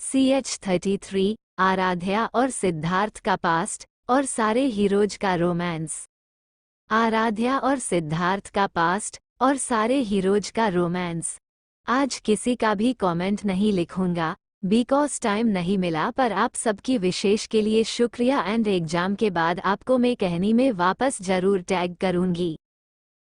CH33, Aaradhya और सिद्धार्थ का past और सारे हीरोज का रोमांस। आराध्या और सिद्धार्थ का पास्ट और सारे हीरोज का रोमांस। आज किसी का भी कमेंट नहीं लिखूंगा बिकॉज टाइम नहीं मिला, पर आप सबकी विशेष के लिए शुक्रिया एंड एग्जाम के बाद आपको मैं कहानी में वापस जरूर टैग करूंगी।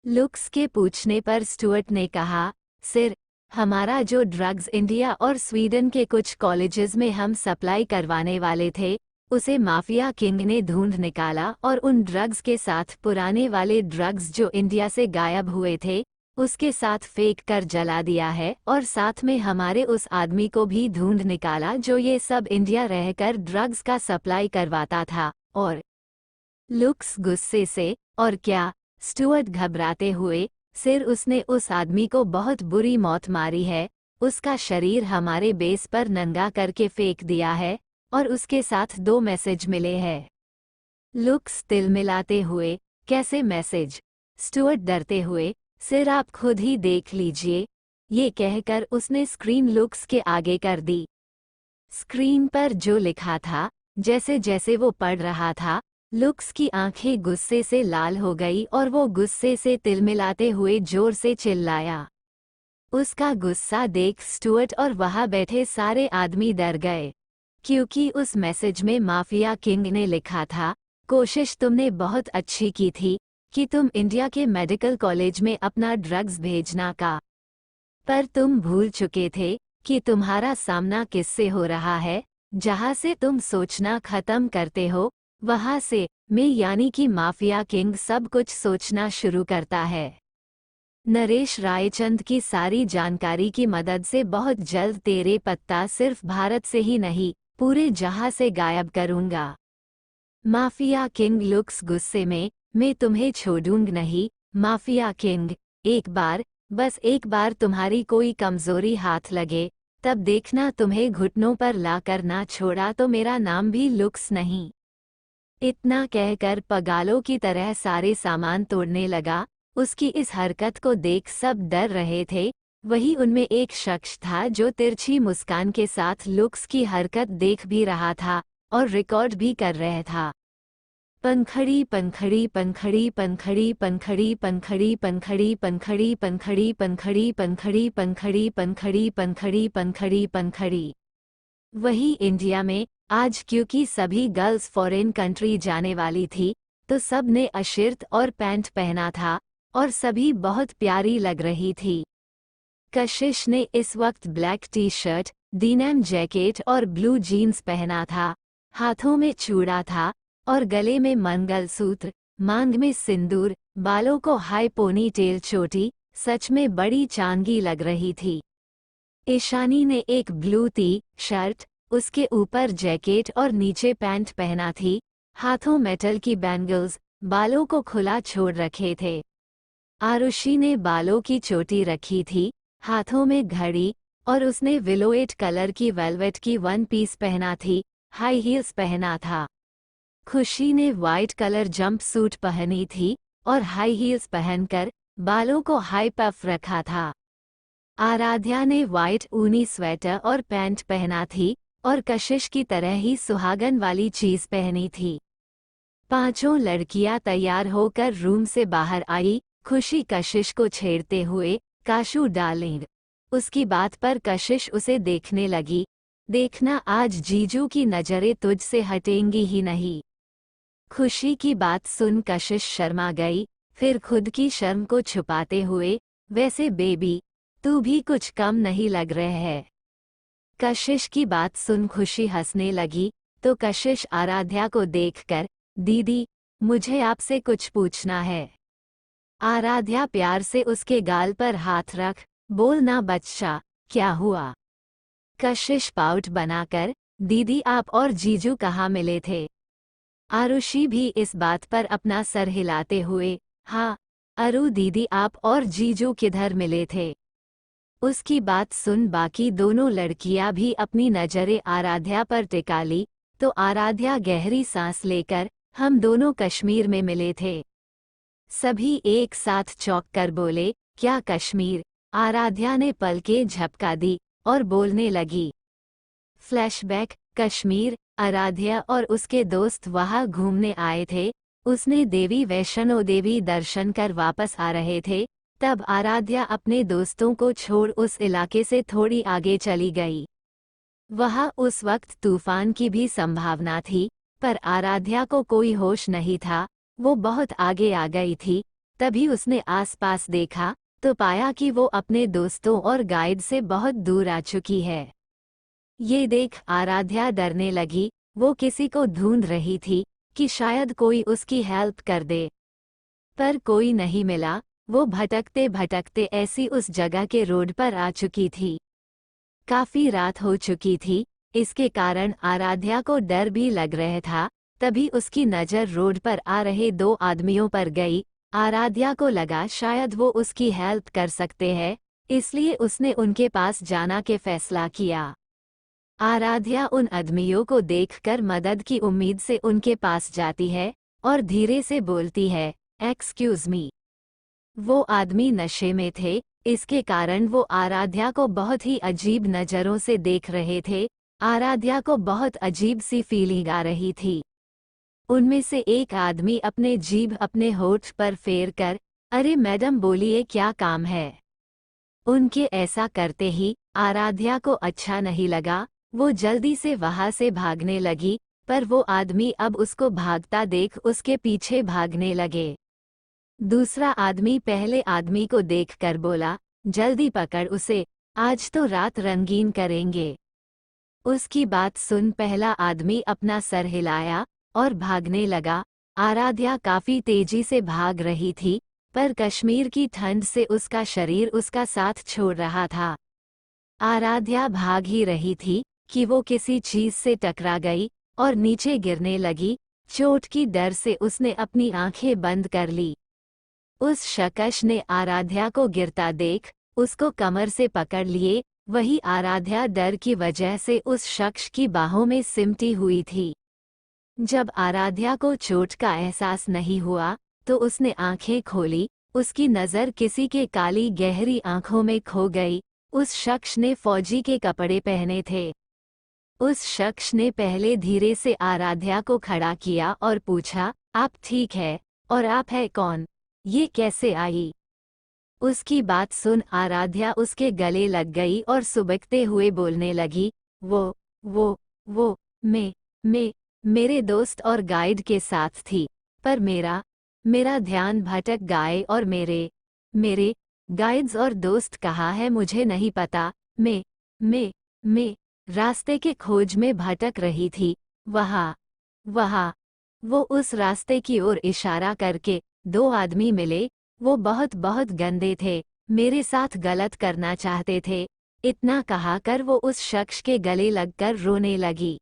लुक्स के पूछने पर स्टुअर्ट ने कहा, सिर, हमारा जो ड्रग्स इंडिया और स्वीडन के कुछ कॉलेजेस में हम सप्लाई करवाने वाले थे, उसे माफिया किंग ने ढूंढ निकाला और उन ड्रग्स के साथ पुराने वाले ड्रग्स जो इंडिया से गायब हुए थे उसके साथ फेंक कर जला दिया है, और साथ में हमारे उस आदमी को भी ढूंढ निकाला जो ये सब इंडिया रहकर ड्रग्स का सप्लाई करवाता था। और लुक्स गुस्से से, और क्या? स्टुअर्ट घबराते हुए, सिर, उसने उस आदमी को बहुत बुरी मौत मारी है, उसका शरीर हमारे बेस पर नंगा करके फेंक दिया है और उसके साथ 2 मैसेज मिले हैं। लुक्स तिलमिलाते हुए, कैसे मैसेज? स्टुअर्ट डरते हुए, सिर, आप खुद ही देख लीजिए। ये कहकर उसने स्क्रीन लुक्स के आगे कर दी। स्क्रीन पर जो लिखा था, जैसे जैसे वो पढ़ रहा था, लुक्स की आंखें गुस्से से लाल हो गई और वो गुस्से से तिलमिलाते हुए जोर से चिल्लाया। उसका गुस्सा देख स्टुअर्ट और वहां बैठे सारे आदमी डर गए, क्योंकि उस मैसेज में माफिया किंग ने लिखा था, कोशिश तुमने बहुत अच्छी की थी कि तुम इंडिया के मेडिकल कॉलेज में अपना ड्रग्स भेजना का, पर तुम भूल चुके थे कि तुम्हारा सामना किससे हो रहा है। जहां से तुम सोचना खत्म करते हो, वहां से मैं यानी कि माफिया किंग सब कुछ सोचना शुरू करता है। नरेश रायचंद की सारी जानकारी की मदद से बहुत जल्द तेरे पत्ता सिर्फ भारत से ही नहीं, पूरे जहां से गायब करूंगा। माफिया किंग लुक्स गुस्से में, मैं तुम्हें छोड़ूंग नहीं। माफिया किंग, एक बार, बस एक बार तुम्हारी कोई कमजोरी हाथ लगे, तब देखना तुम्हें घुटनों पर ला कर ना छोड़ा तो मेरा नाम भी लुक्स नहीं। इतना कहकर पगालों की तरह सारे सामान तोड़ने लगा। उसकी इस हरकत को देख सब डर रहे थे। वही उनमें एक शख्स था जो तिरछी मुस्कान के साथ लुक्स की हरकत देख भी रहा था और रिकॉर्ड भी कर रहा था। पंखड़ी पंखड़ी पंखड़ी पंखड़ी पंखड़ी पंखड़ी पंखड़ी पंखड़ी पंखड़ी पंखड़ी पंखड़ी पंखड़ी पंखड़ी पंखड़ी पंखड़ी पंखड़ी। वही इंडिया में आज, क्योंकि सभी गर्ल्स फॉरेन कंट्री जाने वाली थी, तो सब ने अशिर्त और पैंट पहना था और सभी बहुत प्यारी लग रही थी। कशिश ने इस वक्त ब्लैक टी शर्ट, डीनिम जैकेट और ब्लू जीन्स पहना था। हाथों में चूड़ा था और गले में मंगलसूत्र, मांग में सिंदूर, बालों को हाई पोनी टेल चोटी, सच में बड़ी चांगी लग रही थी। ईशानी ने एक ब्लू टी शर्ट, उसके ऊपर जैकेट और नीचे पैंट पहना थी। हाथों मेटल की बैंगल्स, बालों को खुला छोड़ रखे थे। आरुषि ने बालों की चोटी रखी थी, हाथों में घड़ी, और उसने विलोएट कलर की वेलवेट की 1 पीस पहना थी, हाई हील्स पहना था। खुशी ने वाइट कलर जंप सूट पहनी थी और हाई हील्स पहनकर बालों को हाई पफ रखा था। आराध्या ने वाइट ऊनी स्वेटर और पैंट पहना थी और कशिश की तरह ही सुहागन वाली चीज पहनी थी। पांचों लड़कियां तैयार होकर रूम से बाहर आई। खुशी कशिश को छेड़ते हुए, काशू डार्लिंग। उसकी बात पर कशिश उसे देखने लगी। देखना आज जीजू की नजरें तुझसे हटेंगी ही नहीं। खुशी की बात सुन कशिश शर्मा गई, फिर खुद की शर्म को छुपाते हुए, वैसे बेबी, तू भी कुछ कम नहीं लग रहा है। कशिश की बात सुन खुशी हंसने लगी, तो कशिश आराध्या को देखकर, दीदी, मुझे आपसे कुछ पूछना है। आराध्या प्यार से उसके गाल पर हाथ रख, बोलना बच्चा, क्या हुआ? कशिश पाउट बनाकर, दीदी, आप और जीजू कहाँ मिले थे? आरुषि भी इस बात पर अपना सर हिलाते हुए, हाँ अरु दीदी, आप और जीजू किधर मिले थे? उसकी बात सुन बाकी दोनों लड़कियां भी अपनी नजरें आराध्या पर टिका ली, तो आराध्या गहरी सांस लेकर, हम दोनों कश्मीर में मिले थे। सभी एक साथ चौंक कर बोले, क्या कश्मीर? आराध्या ने पलकें झपका दी और बोलने लगी, फ्लैशबैक। कश्मीर। आराध्या और उसके दोस्त वहां घूमने आए थे। उसने देवी वैष्णो देवी दर्शन कर वापस आ रहे थे, तब आराध्या अपने दोस्तों को छोड़ उस इलाके से थोड़ी आगे चली गई। वहां उस वक्त तूफान की भी संभावना थी, पर आराध्या को कोई होश नहीं था। वो बहुत आगे आ गई थी। तभी उसने आसपास देखा तो पाया कि वो अपने दोस्तों और गाइड से बहुत दूर आ चुकी है। ये देख आराध्या डरने लगी। वो किसी को ढूंढ रही थी कि शायद कोई उसकी हेल्प कर दे, पर कोई नहीं मिला। वो भटकते भटकते ऐसी उस जगह के रोड पर आ चुकी थी। काफी रात हो चुकी थी, इसके कारण आराध्या को डर भी लग रहा था। तभी उसकी नज़र रोड पर आ रहे दो आदमियों पर गई। आराध्या को लगा शायद वो उसकी हेल्प कर सकते हैं, इसलिए उसने उनके पास जाना के फैसला किया। आराध्या उन आदमियों को देखकर मदद की उम्मीद से उनके पास जाती है और धीरे से बोलती है, एक्सक्यूज मी। वो आदमी नशे में थे, इसके कारण वो आराध्या को बहुत ही अजीब नज़रों से देख रहे थे। आराध्या को बहुत अजीब सी फीलिंग आ रही थी। उनमें से एक आदमी अपने जीभ अपने होठ पर फेर कर, अरे मैडम बोलिए क्या काम है। उनके ऐसा करते ही आराध्या को अच्छा नहीं लगा। वो जल्दी से वहां से भागने लगी, पर वो आदमी अब उसको भागता देख उसके पीछे भागने लगे। दूसरा आदमी पहले आदमी को देखकर बोला, जल्दी पकड़ उसे, आज तो रात रंगीन करेंगे। उसकी बात सुन पहला आदमी अपना सर हिलाया और भागने लगा। आराध्या काफी तेजी से भाग रही थी, पर कश्मीर की ठंड से उसका शरीर उसका साथ छोड़ रहा था। आराध्या भाग ही रही थी कि वो किसी चीज से टकरा गई और नीचे गिरने लगी। चोट की डर से उसने अपनी आंखें बंद कर ली। उस शख्स ने आराध्या को गिरता देख उसको कमर से पकड़ लिए। वही आराध्या डर की वजह से उस शख्स की बाहों में सिमटी हुई थी। जब आराध्या को चोट का एहसास नहीं हुआ तो उसने आंखें खोली। उसकी नज़र किसी के काली गहरी आंखों में खो गई। उस शख्स ने फौजी के कपड़े पहने थे। उस शख्स ने पहले धीरे से आराध्या को खड़ा किया और पूछा, आप ठीक है? और आप है कौन? ये कैसे आई? उसकी बात सुन आराध्या उसके गले लग गई और सुबकते हुए बोलने लगी, वो मैं मेरे दोस्त और गाइड के साथ थी, पर मेरा ध्यान भटक गए और मेरे गाइड्स और दोस्त कहाँ है मुझे नहीं पता। मैं रास्ते के खोज में भटक रही थी। वहाँ वो उस रास्ते की ओर इशारा करके दो आदमी मिले। वो बहुत बहुत गंदे थे, मेरे साथ गलत करना चाहते थे। इतना कहा कर वो उस शख्स के गले लगकर रोने लगी।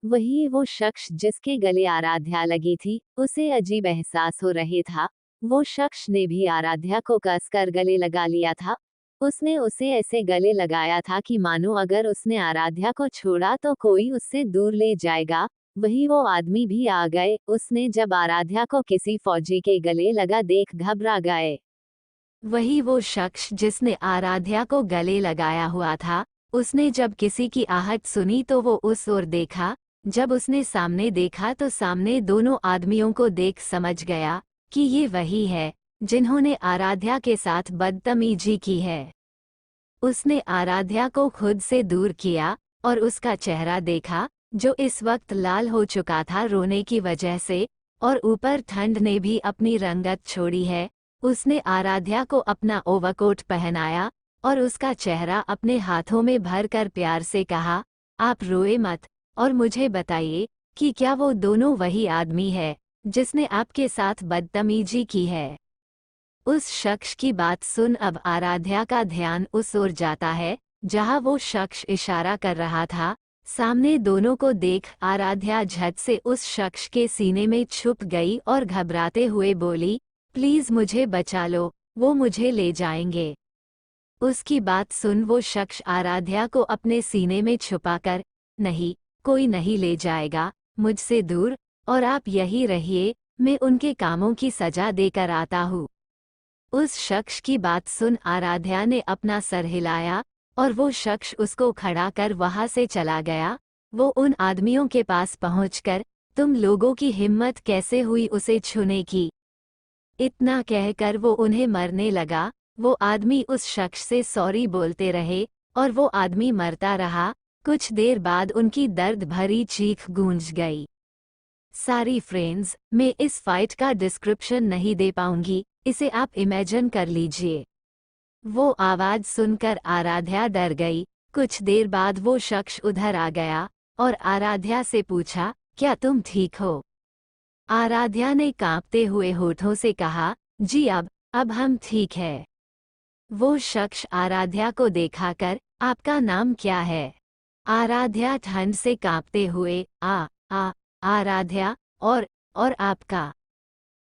वही वो शख्स जिसके गले आराध्या लगी थी, उसे अजीब एहसास हो रहे था। वो शख्स ने भी आराध्या को कसकर गले लगा लिया था। उसने उसे ऐसे गले लगाया था कि मानो अगर उसने आराध्या को छोड़ा तो कोई उससे दूर ले जाएगा। वही वो आदमी भी आ गए। उसने जब आराध्या को किसी फौजी के गले लगा देख घबरा गए। वही वो शख्स जिसने आराध्या को गले लगाया हुआ था। उसने जब किसी की आहट सुनी तो वो उस ओर देखा। जब उसने सामने देखा तो सामने दोनों आदमियों को देख समझ गया कि ये वही है जिन्होंने आराध्या के साथ बदतमीजी की है। उसने आराध्या को खुद से दूर किया और उसका चेहरा देखा, जो इस वक्त लाल हो चुका था रोने की वजह से, और ऊपर ठंड ने भी अपनी रंगत छोड़ी है। उसने आराध्या को अपना ओवरकोट पहनाया और उसका चेहरा अपने हाथों में भरकर प्यार से कहा, आप रोए मत और मुझे बताइए कि क्या वो दोनों वही आदमी है जिसने आपके साथ बदतमीजी की है। उस शख्स की बात सुन अब आराध्या का ध्यान उस ओर जाता है जहां वो शख्स इशारा कर रहा था। सामने दोनों को देख आराध्या झट से उस शख्स के सीने में छुप गई और घबराते हुए बोली, प्लीज मुझे बचा लो, वो मुझे ले जाएंगे। उसकी बात सुन वो शख्स आराध्या को अपने सीने में छुपाकर, नहीं, कोई नहीं ले जाएगा मुझसे दूर, और आप यही रहिए, मैं उनके कामों की सजा देकर आता हूँ। उस शख्स की बात सुन आराध्या ने अपना सर हिलाया, और वो शख्स उसको खड़ा कर वहां से चला गया। वो उन आदमियों के पास पहुंचकर, तुम लोगों की हिम्मत कैसे हुई उसे छूने की? इतना कहकर वो उन्हें मरने लगा। वो आदमी उस शख्स से सॉरी बोलते रहे और वो आदमी मरता रहा। कुछ देर बाद उनकी दर्द भरी चीख गूंज गई। सारी फ्रेंड्स, मैं इस फाइट का डिस्क्रिप्शन नहीं दे पाऊंगी, इसे आप इमेजिन कर लीजिए। वो आवाज सुनकर आराध्या डर गई। कुछ देर बाद वो शख्स उधर आ गया और आराध्या से पूछा, क्या तुम ठीक हो? आराध्या ने कांपते हुए होठों से कहा, जी अब हम ठीक है। वो शख्स आराध्या को देखाकर, आपका नाम क्या है? आराध्या ठंड से कांपते हुए, आराध्या, और आपका?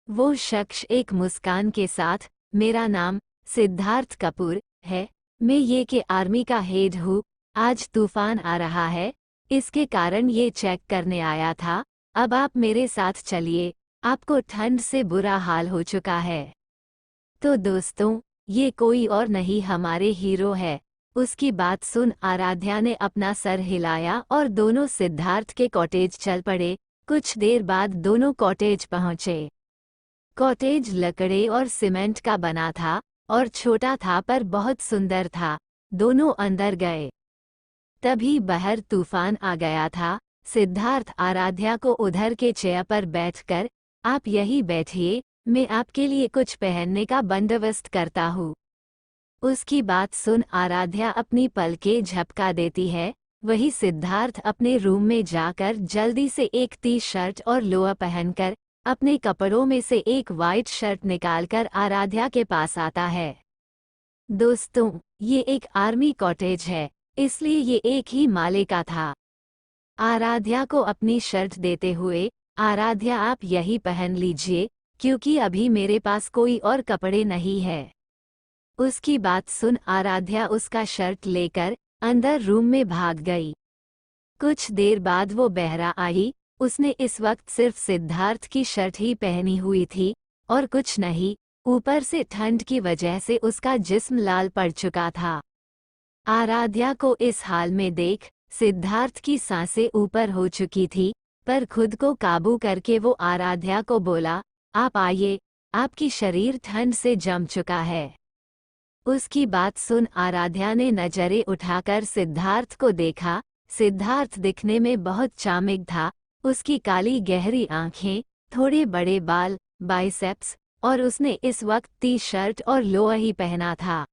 वो शख्स एक मुस्कान के साथ, मेरा नाम सिद्धार्थ कपूर है। मैं ये के आर्मी का हेड हूँ। आज तूफान आ रहा है, इसके कारण ये चेक करने आया था। अब आप मेरे साथ चलिए, आपको ठंड से बुरा हाल हो चुका है। तो दोस्तों, ये कोई और नहीं हमारे हीरो है। उसकी बात सुन आराध्या ने अपना सर हिलाया और दोनों सिद्धार्थ के कॉटेज चल पड़े। कुछ देर बाद दोनों कॉटेज पहुंचे। कॉटेज लकड़े और सीमेंट का बना था और छोटा था पर बहुत सुंदर था। दोनों अंदर गए। तभी बाहर तूफान आ गया था। सिद्धार्थ आराध्या को उधर के चेयर पर बैठकर, आप यही बैठिए, मैं आपके लिए कुछ पहनने का बंदोबस्त करता हूँ। उसकी बात सुन आराध्या अपनी पलकें झपका देती है। वही सिद्धार्थ अपने रूम में जाकर जल्दी से एक टी शर्ट और लोअर पहनकर अपने कपड़ों में से एक वाइट शर्ट निकालकर आराध्या के पास आता है। दोस्तों, ये एक आर्मी कॉटेज है, इसलिए ये एक ही माले का था। आराध्या को अपनी शर्ट देते हुए, आराध्या आप यही पहन लीजिए, क्योंकि अभी मेरे पास कोई और कपड़े नहीं है। उसकी बात सुन आराध्या उसका शर्ट लेकर अंदर रूम में भाग गई। कुछ देर बाद वो बहरा आई। उसने इस वक्त सिर्फ सिद्धार्थ की शर्ट ही पहनी हुई थी और कुछ नहीं। ऊपर से ठंड की वजह से उसका जिस्म लाल पड़ चुका था। आराध्या को इस हाल में देख सिद्धार्थ की सांसें ऊपर हो चुकी थी, पर खुद को काबू करके वो आराध्या को बोला, आप आइए, आपकी शरीर ठंड से जम चुका है। उसकी बात सुन आराध्या ने नजरें उठाकर सिद्धार्थ को देखा। सिद्धार्थ दिखने में बहुत चार्मिंग था। उसकी काली गहरी आंखें, थोड़े बड़े बाल, बाइसेप्स, और उसने इस वक्त टी शर्ट और लोअर ही पहना था।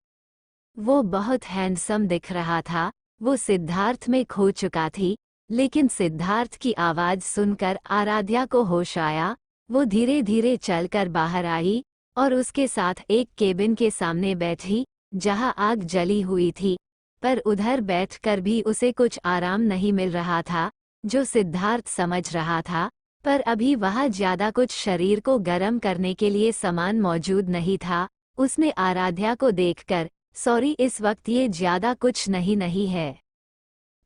वो बहुत हैंडसम दिख रहा था। वो सिद्धार्थ में खो चुका थी, लेकिन सिद्धार्थ की आवाज सुनकर आराध्या को होश आया। वो धीरे धीरे चलकर बाहर आई और उसके साथ एक केबिन के सामने बैठी, जहां आग जली हुई थी, पर उधर बैठकर भी उसे कुछ आराम नहीं मिल रहा था, जो सिद्धार्थ समझ रहा था। पर अभी वहां ज्यादा कुछ शरीर को गर्म करने के लिए सामान मौजूद नहीं था। उसने आराध्या को देखकर, सॉरी, इस वक्त ये ज्यादा कुछ नहीं है।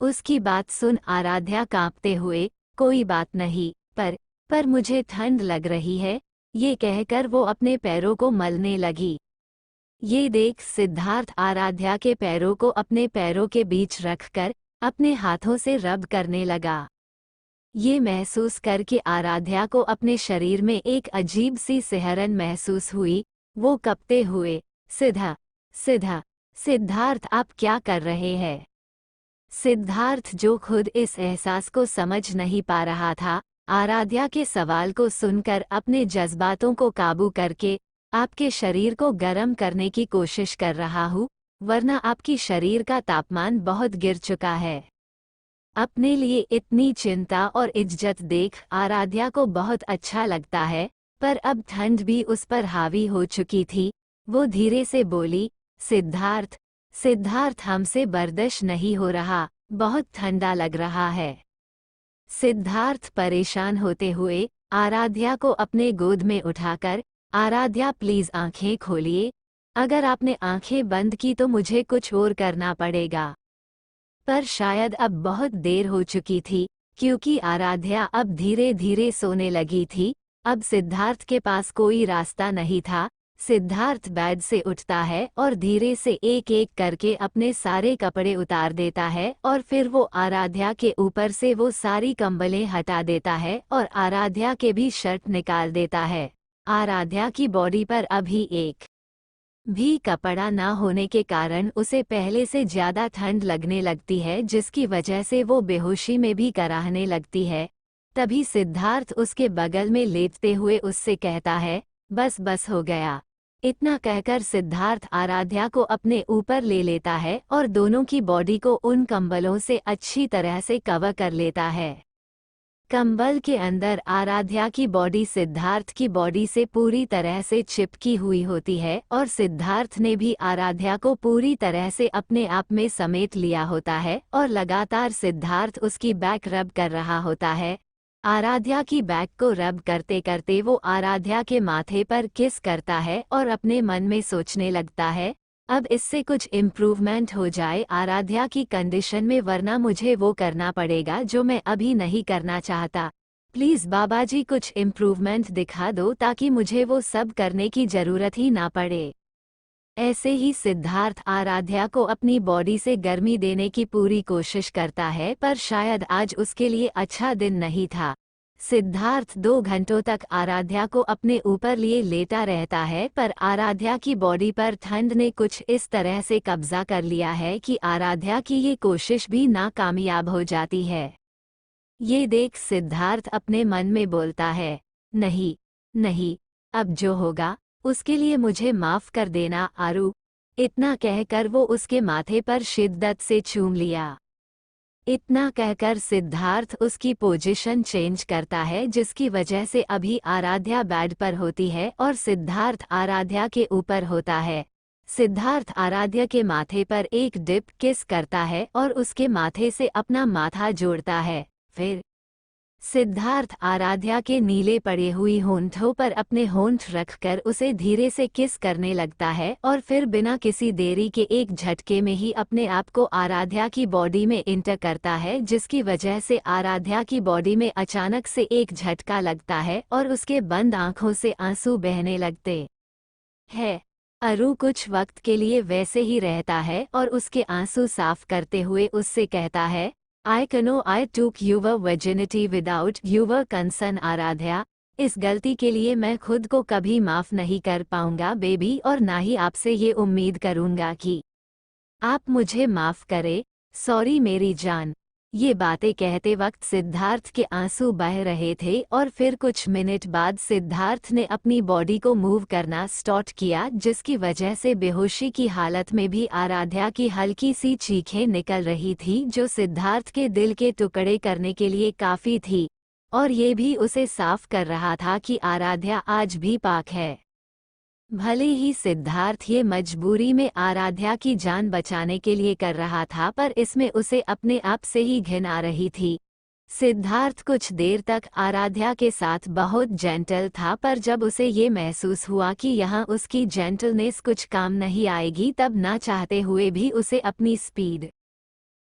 उसकी बात सुन आराध्या कांपते हुए, कोई बात नहीं, पर मुझे ठंड लग रही है, ये कहकर वो अपने पैरों को मलने लगी। ये देख सिद्धार्थ आराध्या के पैरों को अपने पैरों के बीच रखकर अपने हाथों से रब करने लगा। ये महसूस करके आराध्या को अपने शरीर में एक अजीब सी सिहरन महसूस हुई। वो कँपते हुए, सिद्धार्थ आप क्या कर रहे हैं? सिद्धार्थ, जो खुद इस एहसास को समझ नहीं पा रहा था, आराध्या के सवाल को सुनकर अपने जज्बातों को काबू करके, आपके शरीर को गर्म करने की कोशिश कर रहा हूँ, वरना आपकी शरीर का तापमान बहुत गिर चुका है। अपने लिए इतनी चिंता और इज्जत देख आराध्या को बहुत अच्छा लगता है, पर अब ठंड भी उस पर हावी हो चुकी थी। वो धीरे से बोली, सिद्धार्थ हमसे बर्दाश्त नहीं हो रहा, बहुत ठंडा लग रहा है। सिद्धार्थ परेशान होते हुए आराध्या को अपने गोद में उठाकर, आराध्या प्लीज आंखें खोलिए, अगर आपने आंखें बंद की तो मुझे कुछ और करना पड़ेगा। पर शायद अब बहुत देर हो चुकी थी, क्योंकि आराध्या अब धीरे धीरे सोने लगी थी। अब सिद्धार्थ के पास कोई रास्ता नहीं था सिद्धार्थ बेड से उठता है और धीरे से एक एक करके अपने सारे कपड़े उतार देता है और फिर वो आराध्या के ऊपर से वो सारी कंबलें हटा देता है और आराध्या के भी शर्ट निकाल देता है। आराध्या की बॉडी पर अभी एक भी कपड़ा ना होने के कारण उसे पहले से ज्यादा ठंड लगने लगती है, जिसकी वजह से वो बेहोशी में भी कराहने लगती है। तभी सिद्धार्थ उसके बगल में लेटते हुए उससे कहता है, बस बस हो गया। इतना कहकर सिद्धार्थ आराध्या को अपने ऊपर ले लेता है और दोनों की बॉडी को उन कंबलों से अच्छी तरह से कवर कर लेता है। कंबल के अंदर आराध्या की बॉडी सिद्धार्थ की बॉडी से पूरी तरह से चिपकी हुई होती है और सिद्धार्थ ने भी आराध्या को पूरी तरह से अपने आप में समेट लिया होता है और लगातार सिद्धार्थ उसकी बैक रब कर रहा होता है। आराध्या की बैक को रब करते करते वो आराध्या के माथे पर किस करता है और अपने मन में सोचने लगता है, अब इससे कुछ इम्प्रूवमेंट हो जाए आराध्या की कंडीशन में, वरना मुझे वो करना पड़ेगा जो मैं अभी नहीं करना चाहता। प्लीज़ बाबा जी कुछ इम्प्रूवमेंट दिखा दो ताकि मुझे वो सब करने की ज़रूरत ही ना पड़े। ऐसे ही सिद्धार्थ आराध्या को अपनी बॉडी से गर्मी देने की पूरी कोशिश करता है, पर शायद आज उसके लिए अच्छा दिन नहीं था। सिद्धार्थ 2 घंटों तक आराध्या को अपने ऊपर लिए लेटा रहता है, पर आराध्या की बॉडी पर ठंड ने कुछ इस तरह से कब्जा कर लिया है कि आराध्या की ये कोशिश भी नाकामयाब हो जाती है। ये देख सिद्धार्थ अपने मन में बोलता है, नहीं नहीं, अब जो होगा उसके लिए मुझे माफ कर देना आरू। इतना कहकर वो उसके माथे पर शिद्दत से चूम लिया। इतना कहकर सिद्धार्थ उसकी पोजीशन चेंज करता है, जिसकी वजह से अभी आराध्या बेड पर होती है और सिद्धार्थ आराध्या के ऊपर होता है। सिद्धार्थ आराध्या के माथे पर एक डिप किस करता है और उसके माथे से अपना माथा जोड़ता है। फिर सिद्धार्थ आराध्या के नीले पड़े हुई होंठों पर अपने होंठ रखकर उसे धीरे से किस करने लगता है और फिर बिना किसी देरी के एक झटके में ही अपने आप को आराध्या की बॉडी में इंटर करता है, जिसकी वजह से आराध्या की बॉडी में अचानक से एक झटका लगता है और उसके बंद आंखों से आंसू बहने लगते हैं। अरू कुछ वक्त के लिए वैसे ही रहता है और उसके आंसू साफ करते हुए उससे कहता है, I know I took your virginity without your consent Aaradhya. इस गलती के लिए मैं खुद को कभी माफ नहीं कर पाऊंगा बेबी, और ना ही आपसे ये उम्मीद करूंगा कि आप मुझे माफ करें। सॉरी मेरी जान। ये बातें कहते वक्त सिद्धार्थ के आंसू बह रहे थे और फिर कुछ मिनट बाद सिद्धार्थ ने अपनी बॉडी को मूव करना स्टार्ट किया, जिसकी वजह से बेहोशी की हालत में भी आराध्या की हल्की सी चीखें निकल रही थी, जो सिद्धार्थ के दिल के टुकड़े करने के लिए काफ़ी थी और ये भी उसे साफ कर रहा था कि आराध्या आज भी पाक है। भले ही सिद्धार्थ ये मजबूरी में आराध्या की जान बचाने के लिए कर रहा था, पर इसमें उसे अपने आप से ही घिन आ रही थी। सिद्धार्थ कुछ देर तक आराध्या के साथ बहुत जेंटल था, पर जब उसे ये महसूस हुआ कि यहाँ उसकी जेंटलनेस कुछ काम नहीं आएगी, तब ना चाहते हुए भी उसे अपनी स्पीड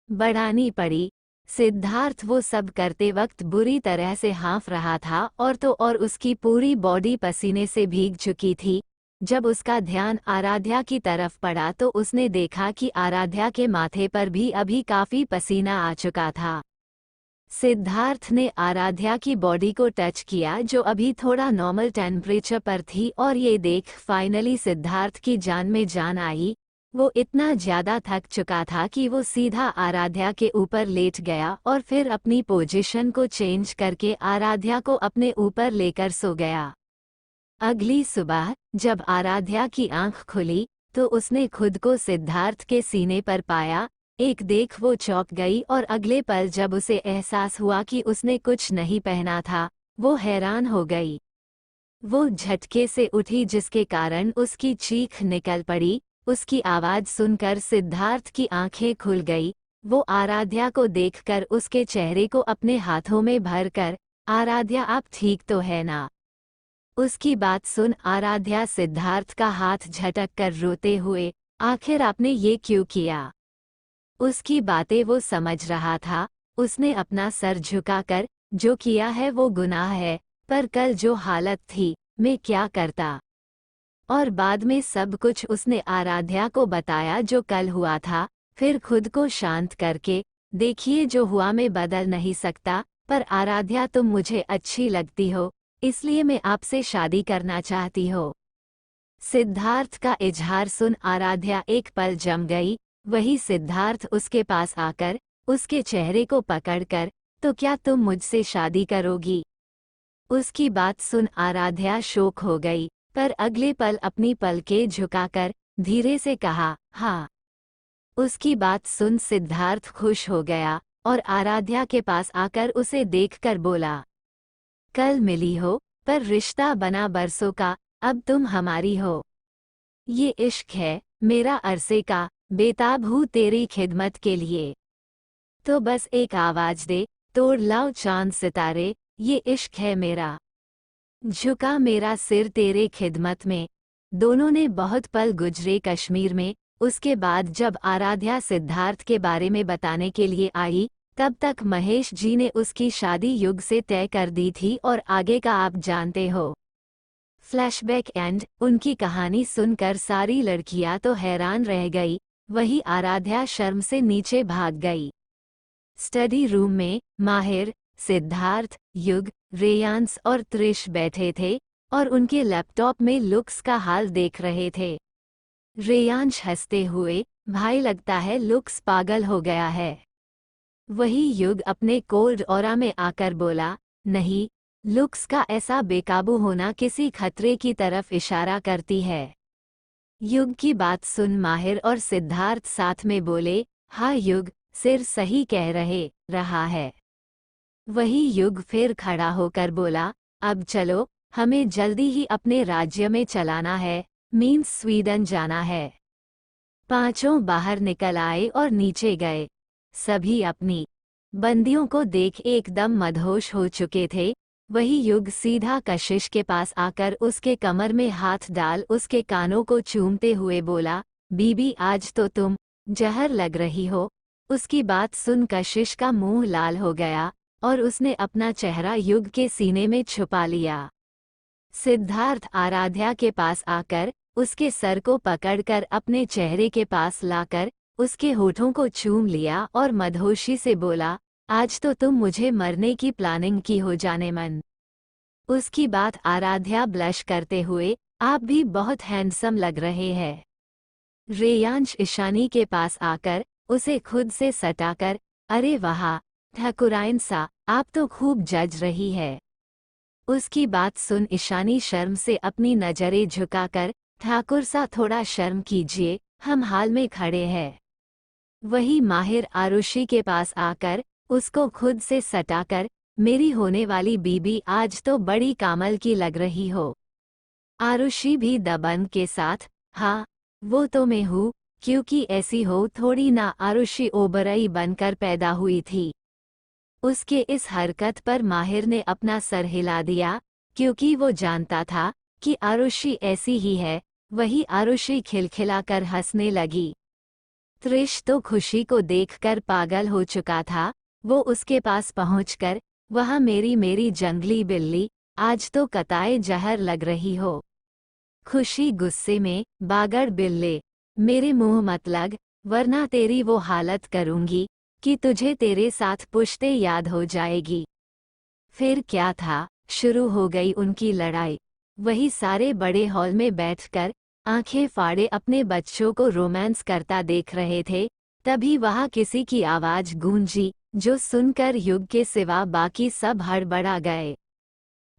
बढ़ानी पड़ी। सिद्धार्थ वो सब करते वक्त बुरी तरह से हाँफ रहा था और तो और उसकी पूरी बॉडी पसीने से भीग चुकी थी। जब उसका ध्यान आराध्या की तरफ पड़ा तो उसने देखा कि आराध्या के माथे पर भी अभी काफी पसीना आ चुका था। सिद्धार्थ ने आराध्या की बॉडी को टच किया, जो अभी थोड़ा नॉर्मल टेम्परेचर पर थी, और ये देख फाइनली सिद्धार्थ की जान में जान आई। वो इतना ज्यादा थक चुका था कि वो सीधा आराध्या के ऊपर लेट गया और फिर अपनी पोजीशन को चेंज करके आराध्या को अपने ऊपर लेकर सो गया। अगली सुबह जब आराध्या की आंख खुली तो उसने खुद को सिद्धार्थ के सीने पर पाया। एक देख वो चौंक गई और अगले पल जब उसे एहसास हुआ कि उसने कुछ नहीं पहना था, वो हैरान हो गई। वो झटके से उठी, जिसके कारण उसकी चीख निकल पड़ी। उसकी आवाज सुनकर सिद्धार्थ की आंखें खुल गई। वो आराध्या को देखकर उसके चेहरे को अपने हाथों में भरकर, आराध्या आप ठीक तो है ना? उसकी बात सुन आराध्या सिद्धार्थ का हाथ झटक कर रोते हुए, आखिर आपने ये क्यों किया? उसकी बातें वो समझ रहा था। उसने अपना सर झुकाकर, जो किया है वो गुनाह है, पर कल जो हालत थी, मैं क्या करता। और बाद में सब कुछ उसने आराध्या को बताया जो कल हुआ था। फिर खुद को शांत करके, देखिए जो हुआ मैं बदल नहीं सकता, पर आराध्या तुम मुझे अच्छी लगती हो, इसलिए मैं आपसे शादी करना चाहती हो। सिद्धार्थ का इजहार सुन आराध्या एक पल जम गई। वही सिद्धार्थ उसके पास आकर उसके चेहरे को पकड़कर, तो क्या तुम मुझसे शादी करोगी? उसकी बात सुन आराध्या शोक हो गई, पर अगले पल अपनी पलकें झुकाकर धीरे से कहा, हाँ। उसकी बात सुन सिद्धार्थ खुश हो गया और आराध्या के पास आकर उसे देखकर बोला, कल मिली हो, पर रिश्ता बना बरसों का, अब तुम हमारी हो। ये इश्क है मेरा अरसे का, बेताब हूँ तेरी खिदमत के लिए। तो बस एक आवाज दे, तोड़ लाओ चांद सितारे, ये इश्क है मेरा। झुका मेरा सिर तेरे खिदमत में। दोनों ने बहुत पल गुजरे कश्मीर में। उसके बाद जब आराध्या सिद्धार्थ के बारे में बताने के लिए आई, तब तक महेश जी ने उसकी शादी युग से तय कर दी थी और आगे का आप जानते हो। Flashback and. उनकी कहानी सुनकर सारी लड़कियां तो हैरान रह गई, वही आराध्या शर्म से नीचे भाग गई। स्टडी रूम में माहिर, सिद्धार्थ, युग, रेयांश और त्रिश बैठे थे और उनके लैपटॉप में लुक्स का हाल देख रहे थे। रेयांश हंसते हुए, भाई लगता है लुक्स पागल हो गया है। वही युग अपने कोल्ड ऑरा में आकर बोला, नहीं, लुक्स का ऐसा बेकाबू होना किसी खतरे की तरफ इशारा करती है। युग की बात सुन माहिर और सिद्धार्थ साथ में बोले, हाँ युग, सिर सही कह रहा है। वही युग फिर खड़ा होकर बोला, अब चलो, हमें जल्दी ही अपने राज्य में चलाना है, मीन्स स्वीडन जाना है। पांचों बाहर निकल आए और नीचे गए। सभी अपनी बंदियों को देख एकदम मदहोश हो चुके थे। वही युग सीधा कशिश के पास आकर उसके कमर में हाथ डाल उसके कानों को चूमते हुए बोला, बीबी आज तो तुम जहर लग रही हो। उसकी बात सुन कशिश का मुंह लाल हो गया और उसने अपना चेहरा युग के सीने में छुपा लिया। सिद्धार्थ आराध्या के पास आकर उसके सर को पकड़कर अपने चेहरे के पास लाकर उसके होठों को चूम लिया और मदहोशी से बोला, आज तो तुम मुझे मरने की प्लानिंग की हो जाने मन। उसकी बात आराध्या ब्लश करते हुए, आप भी बहुत हैंडसम लग रहे हैं। रेयांश ईशानी के पास आकर उसे खुद से सटाकर, अरे वाह ठाकुराइन सा, आप तो खूब जज रही है। उसकी बात सुन ईशानी शर्म से अपनी नजरें झुकाकर, ठाकुर सा थोड़ा शर्म कीजिए, हम हाल में खड़े हैं। वही माहिर आरुषि के पास आकर उसको खुद से सटाकर, मेरी होने वाली बीबी आज तो बड़ी कामल की लग रही हो। आरुषि भी दबंग के साथ, हाँ, वो तो मैं हूँ, क्योंकि ऐसी हो थोड़ी ना। आरुषि ओबरई बनकर पैदा हुई थी। उसके इस हरकत पर माहिर ने अपना सर हिला दिया, क्योंकि वो जानता था कि आरुषि ऐसी ही है। वही आरुषि खिलखिलाकर हंसने लगी। त्रिश तो खुशी को देखकर पागल हो चुका था। वो उसके पास पहुंचकर, वह मेरी जंगली बिल्ली, आज तो कताए जहर लग रही हो। खुशी गुस्से में, बागड़ बिल्ले, मेरे मुंह मत लग, वरना तेरी वो हालत करूंगी कि तुझे तेरे साथ पुश्ते याद हो जाएगी। फिर क्या था, शुरू हो गई उनकी लड़ाई। वही सारे बड़े हॉल में बैठकर आंखें फाड़े अपने बच्चों को रोमांस करता देख रहे थे। तभी वहां किसी की आवाज गूंजी, जो सुनकर युग के सिवा बाकी सब हड़बड़ा गए।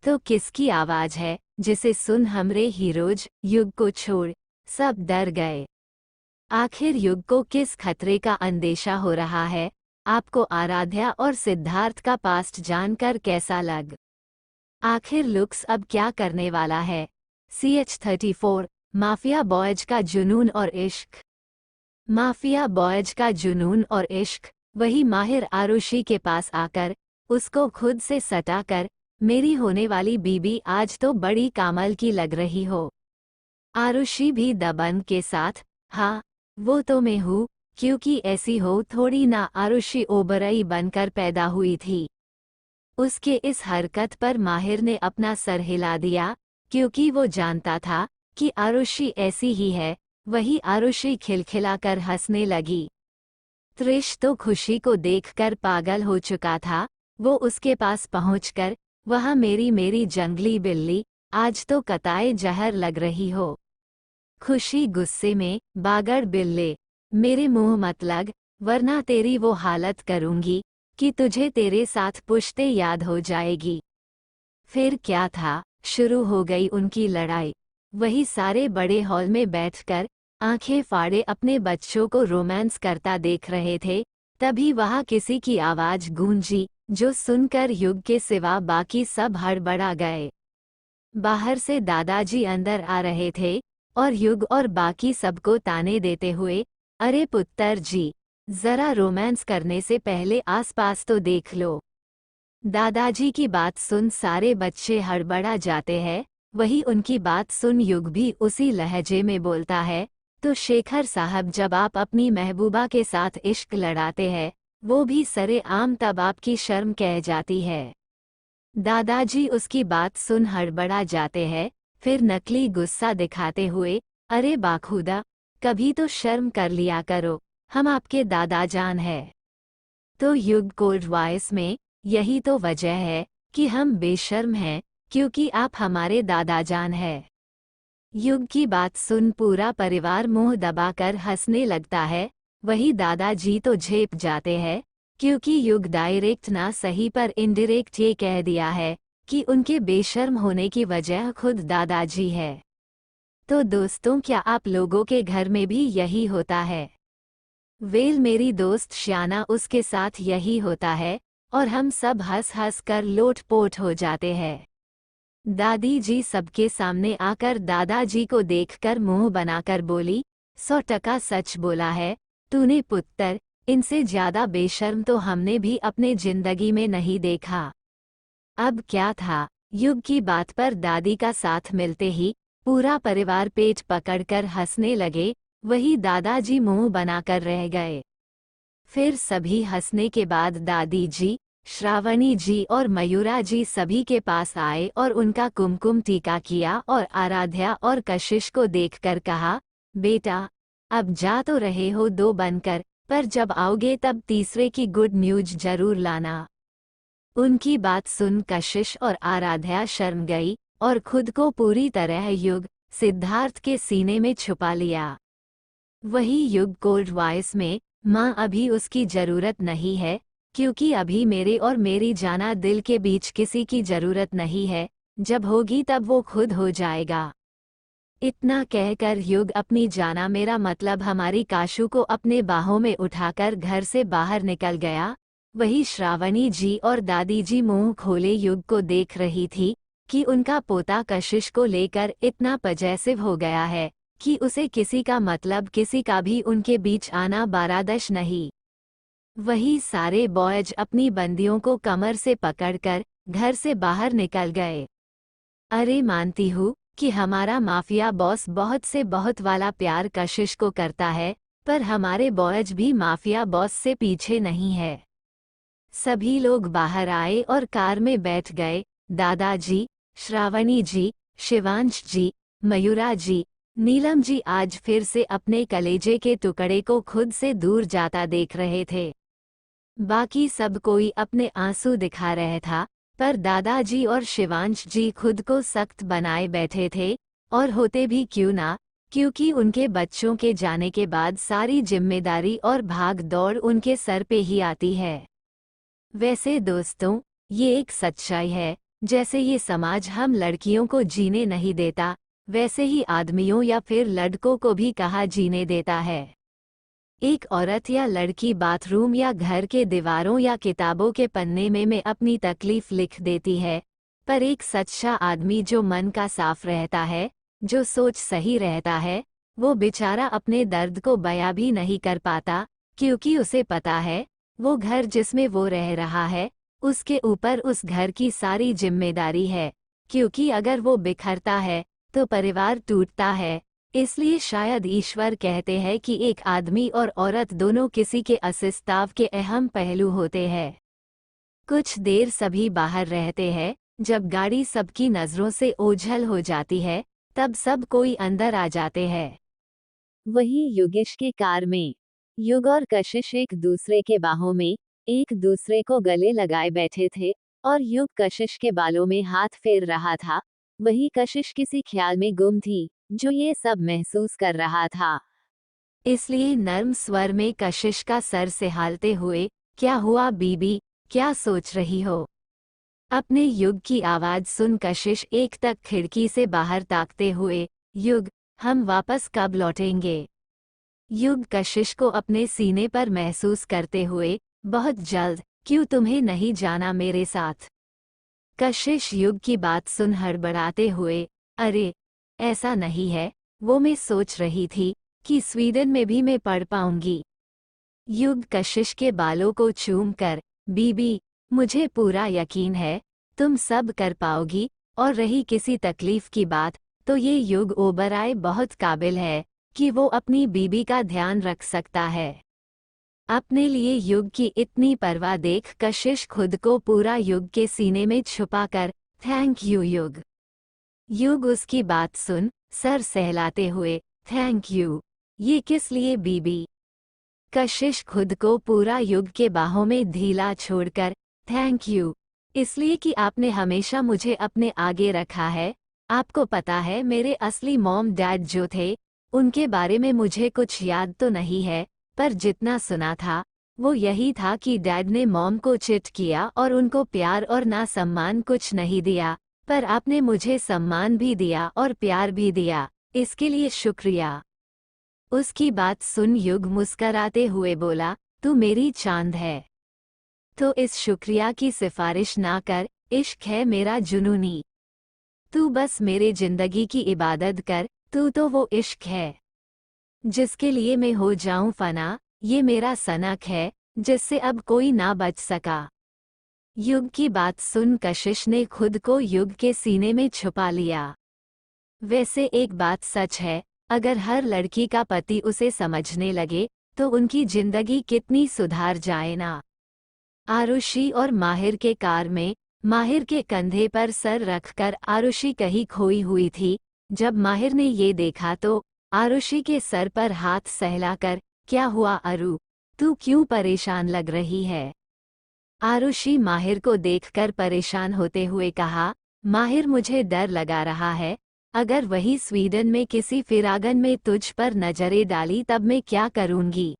तो किसकी आवाज है, जिसे सुन हमरे हीरोज युग को छोड़ सब डर गए। आखिर युग को किस खतरे का अंदेशा हो रहा है? आपको आराध्या और सिद्धार्थ का पास्ट जानकर कैसा लग? आखिर लुक्स अब क्या करने वाला है? CH34 माफिया बॉयज का जुनून और इश्क। माफिया बॉयज का जुनून और इश्क। वही माहिर आरुषि के पास आकर उसको खुद से सटाकर, मेरी होने वाली बीबी आज तो बड़ी कामल की लग रही हो। आरुषि भी दबंग के साथ, हाँ, वो तो मैं हूँ, क्योंकि ऐसी हो थोड़ी ना। आरुषि ओबरई बनकर पैदा हुई थी। उसके इस हरकत पर माहिर ने अपना सर हिला दिया, क्योंकि वो जानता था कि आरुषि ऐसी ही है। वही आरुषि खिलखिलाकर हंसने लगी। त्रिश तो खुशी को देखकर पागल हो चुका था। वो उसके पास पहुंचकर, वह मेरी मेरी जंगली बिल्ली, आज तो कताए जहर लग रही हो। खुशी गुस्से में, बागड़ बिल्ले, मेरे मुंह मत लग, वरना तेरी वो हालत करूंगी कि तुझे तेरे साथ पुश्ते याद हो जाएगी। फिर क्या था, शुरू हो गई उनकी लड़ाई। वही सारे बड़े हॉल में बैठकर आंखें फाड़े अपने बच्चों को रोमांस करता देख रहे थे। तभी वहां किसी की आवाज गूंजी, जो सुनकर युग के सिवा बाकी सब हड़बड़ा गए। बाहर से दादाजी अंदर आ रहे थे और युग और बाकी सबको ताने देते हुए, अरे पुत्तर जी, जरा रोमांस करने से पहले आसपास तो देख लो। दादाजी की बात सुन सारे बच्चे हड़बड़ा जाते हैं। वही उनकी बात सुन युग भी उसी लहजे में बोलता है, तो शेखर साहब, जब आप अपनी महबूबा के साथ इश्क लड़ाते हैं, वो भी सरे आम, तब आपकी शर्म कह जाती है। दादाजी उसकी बात सुन हड़बड़ा जाते हैं, फिर नकली गुस्सा दिखाते हुए, अरे बाखुदा, कभी तो शर्म कर लिया करो, हम आपके दादाजान है। तो युग कोल्ड वॉइस में, यही तो वजह है कि हम बेशर्म हैं, क्योंकि आप हमारे दादाजान हैं। युग की बात सुन पूरा परिवार मुंह दबाकर हंसने लगता है। वही दादाजी तो झेप जाते हैं, क्योंकि युग डायरेक्ट ना सही पर इनडायरेक्ट ये कह दिया है कि उनके बेशर्म होने की वजह खुद दादाजी है। तो दोस्तों, क्या आप लोगों के घर में भी यही होता है? वेल, मेरी दोस्त श्याना, उसके साथ यही होता है और हम सब हंस हंस कर लोटपोट हो जाते हैं। दादी जी सबके सामने आकर दादाजी को देखकर मुंह बनाकर बोली, 100% सच बोला है तूने पुत्तर, इनसे ज्यादा बेशर्म तो हमने भी अपने जिंदगी में नहीं देखा। अब क्या था, युग की बात पर दादी का साथ मिलते ही पूरा परिवार पेट पकड़कर हंसने लगे। वही दादाजी मुंह बनाकर रह गए। फिर सभी हंसने के बाद दादी जी, श्रावणी जी और मयूरा जी सभी के पास आए और उनका कुमकुम टीका किया और आराध्या और कशिश को देखकर कहा, बेटा, अब जा तो रहे हो दो बनकर, पर जब आओगे तब तीसरे की गुड न्यूज जरूर लाना। उनकी बात सुन कशिश और आराध्या शर्म गई और खुद को पूरी तरह युग, सिद्धार्थ के सीने में छुपा लिया। वही युग कोल्ड वॉइस में, माँ, अभी उसकी जरूरत नहीं है, क्योंकि अभी मेरे और मेरी जाना दिल के बीच किसी की जरूरत नहीं है, जब होगी तब वो खुद हो जाएगा। इतना कहकर युग अपनी जाना, मेरा मतलब हमारी काशू को अपने बाहों में उठाकर घर से बाहर निकल गया। वही श्रावणी जी और दादी जी मुंह खोले युग को देख रही थी कि उनका पोता कशिश को लेकर इतना पजेसिव हो गया है कि उसे किसी का मतलब, किसी का भी उनके बीच आना बारादश नहीं। वही सारे बॉयज अपनी बंदियों को कमर से पकड़कर घर से बाहर निकल गए। अरे, मानती हूँ कि हमारा माफिया बॉस बहुत से बहुत वाला प्यार कशिश को करता है, पर हमारे बॉयज भी माफिया बॉस से पीछे नहीं है। सभी लोग बाहर आए और कार में बैठ गए। दादाजी, श्रावणी जी, शिवांश जी, मयूरा जी, नीलम जी आज फिर से अपने कलेजे के टुकड़े को खुद से दूर जाता देख रहे थे। बाकी सब कोई अपने आंसू दिखा रहा था, पर दादाजी और शिवांश जी खुद को सख्त बनाए बैठे थे, और होते भी क्यों ना, क्योंकि उनके बच्चों के जाने के बाद सारी जिम्मेदारी और भाग दौड़ उनके सर पे ही आती है। वैसे दोस्तों, ये एक सच्चाई है, जैसे ये समाज हम लड़कियों को जीने नहीं देता, वैसे ही आदमियों या फिर लड़कों को भी कहाँ जीने देता है। एक औरत या लड़की बाथरूम या घर के दीवारों या किताबों के पन्ने में अपनी तकलीफ लिख देती है, पर एक सच्चा आदमी जो मन का साफ रहता है, जो सोच सही रहता है, वो बेचारा अपने दर्द को बयां भी नहीं कर पाता, क्योंकि उसे पता है वो घर जिसमें वो रह रहा है, उसके ऊपर उस घर की सारी जिम्मेदारी है, क्योंकि अगर वो बिखरता है तो परिवार टूटता है। इसलिए शायद ईश्वर कहते हैं कि एक आदमी और औरत दोनों किसी के अस्तित्व के अहम पहलू होते हैं। कुछ देर सभी बाहर रहते हैं। जब गाड़ी सबकी नज़रों से ओझल हो जाती है, तब सब कोई अंदर आ जाते हैं। वही युगेश के कार में युग और कशिश एक दूसरे के बाहों में एक दूसरे को गले लगाए बैठे थे, और युग कशिश के बालों में हाथ फेर रहा था। वही कशिश किसी ख्याल में गुम थी, जो ये सब महसूस कर रहा था। इसलिए नर्म स्वर में कशिश का सर सिहालते हुए, क्या हुआ बीबी, क्या सोच रही हो? अपने युग की आवाज सुन कशिश एक तक खिड़की से बाहर ताकते हुए, युग, हम वापस कब लौटेंगे? युग कशिश को अपने सीने पर महसूस करते हुए, बहुत जल्द, क्यों तुम्हें नहीं जाना मेरे साथ? कशिश युग की बात सुन हड़बड़ाते हुए, अरे, ऐसा नहीं है, वो मैं सोच रही थी कि स्वीडन में भी मैं पढ़ पाऊंगी। युग कशिश के बालों को चूम कर, बीबी, मुझे पूरा यकीन है, तुम सब कर पाओगी, और रही किसी तकलीफ की बात, तो ये युग ओबराय बहुत काबिल है कि वो अपनी बीबी का ध्यान रख सकता है। अपने लिए युग की इतनी परवाह देख कशिश खुद को पूरा युग के सीने में छुपाकर, थैंक यू युग। युग उसकी बात सुन, सर सहलाते हुए, थैंक यू, ये किस लिए बीबी? कशिश खुद को पूरा युग के बाहों में ढीला छोड़कर, थैंक यू, इसलिए कि आपने हमेशा मुझे अपने आगे रखा है। आपको पता है मेरे असली मॉम डैड जो थे, उनके बारे में मुझे कुछ याद तो नहीं है, पर जितना सुना था, वो यही था कि डैड ने मॉम को चिट किया और उनको प्यार और ना सम्मान कुछ नहीं दिया, पर आपने मुझे सम्मान भी दिया और प्यार भी दिया, इसके लिए शुक्रिया। उसकी बात सुन युग मुस्कराते हुए बोला, तू मेरी चांद है। तो इस शुक्रिया की सिफारिश ना कर, इश्क है मेरा जुनूनी। तू बस मेरे जिंदगी की इबादत कर, तू तो वो इश्क है जिसके लिए मैं हो जाऊं फना, ये मेरा सनक है, जिससे अब कोई ना बच सका। युग की बात सुन कशिश ने खुद को युग के सीने में छुपा लिया। वैसे एक बात सच है, अगर हर लड़की का पति उसे समझने लगे, तो उनकी जिंदगी कितनी सुधार जाए ना। आरुषि और माहिर के कार में, माहिर के कंधे पर सर रखकर आरुषि कहीं खोई हुई थी। जब माहिर ने ये देखा तो आरुषि के सर पर हाथ सहलाकर, क्या हुआ अरु, तू क्यों परेशान लग रही है? आरुषि माहिर को देखकर परेशान होते हुए कहा, माहिर मुझे डर लगा रहा है, अगर वही स्वीडन में किसी फिरागन में तुझ पर नजरें डाली तब मैं क्या करूंगी?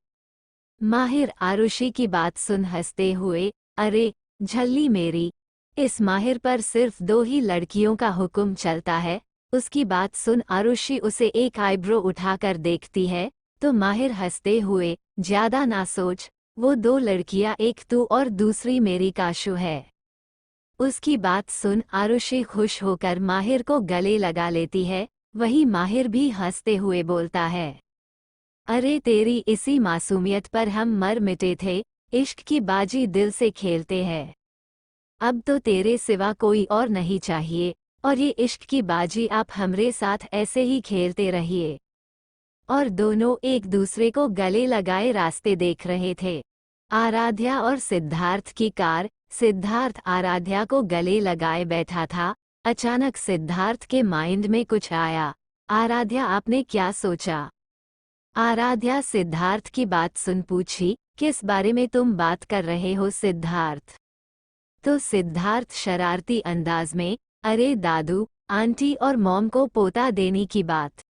माहिर आरुषि की बात सुन हंसते हुए, अरे झल्ली मेरी, इस माहिर पर सिर्फ 2 ही लड़कियों का हुक्म चलता है। उसकी बात सुन आरुषि उसे एक आईब्रो उठाकर देखती है, तो माहिर हंसते हुए, ज्यादा ना सोच, वो 2 लड़कियां, एक तू और दूसरी मेरी काशु है। उसकी बात सुन आरुषि खुश होकर माहिर को गले लगा लेती है। वही माहिर भी हंसते हुए बोलता है, अरे तेरी इसी मासूमियत पर हम मर मिटे थे, इश्क की बाजी दिल से खेलते हैं। अब तो तेरे सिवा कोई और नहीं चाहिए, और ये इश्क की बाजी आप हमरे साथ ऐसे ही खेलते रहिए। और दोनों एक दूसरे को गले लगाए रास्ते देख रहे थे। आराध्या और सिद्धार्थ की कार, सिद्धार्थ आराध्या को गले लगाए बैठा था। अचानक सिद्धार्थ के माइंड में कुछ आया, आराध्या आपने क्या सोचा? आराध्या सिद्धार्थ की बात सुन पूछी, किस बारे में तुम बात कर रहे हो सिद्धार्थ? तो सिद्धार्थ शरारती अंदाज में, अरे दादू, आंटी और मॉम को पोता देने की बात।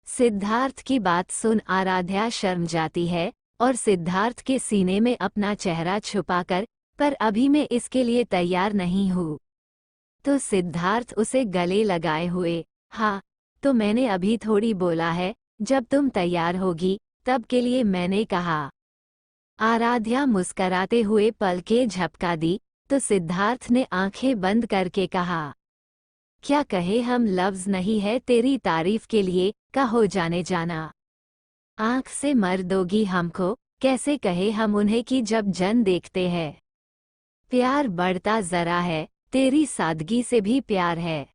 सिद्धार्थ की बात सुन आराध्या शर्म जाती है और सिद्धार्थ के सीने में अपना चेहरा छुपाकर, पर अभी मैं इसके लिए तैयार नहीं हूँ। तो सिद्धार्थ उसे गले लगाए हुए, हाँ, तो मैंने अभी थोड़ी बोला है, जब तुम तैयार होगी, तब के लिए मैंने कहा। आराध्या मुस्कराते हुए पलकें झपका दी, तो सिद्धार्थ ने आंखें बंद करके कहा, क्या कहे हम लफ्ज नहीं है तेरी तारीफ के लिए, का हो जाने जाना। आंख से मर दोगी हमको, कैसे कहे हम उन्हें कि जब जन देखते हैं। प्यार बढ़ता जरा है, तेरी सादगी से भी प्यार है,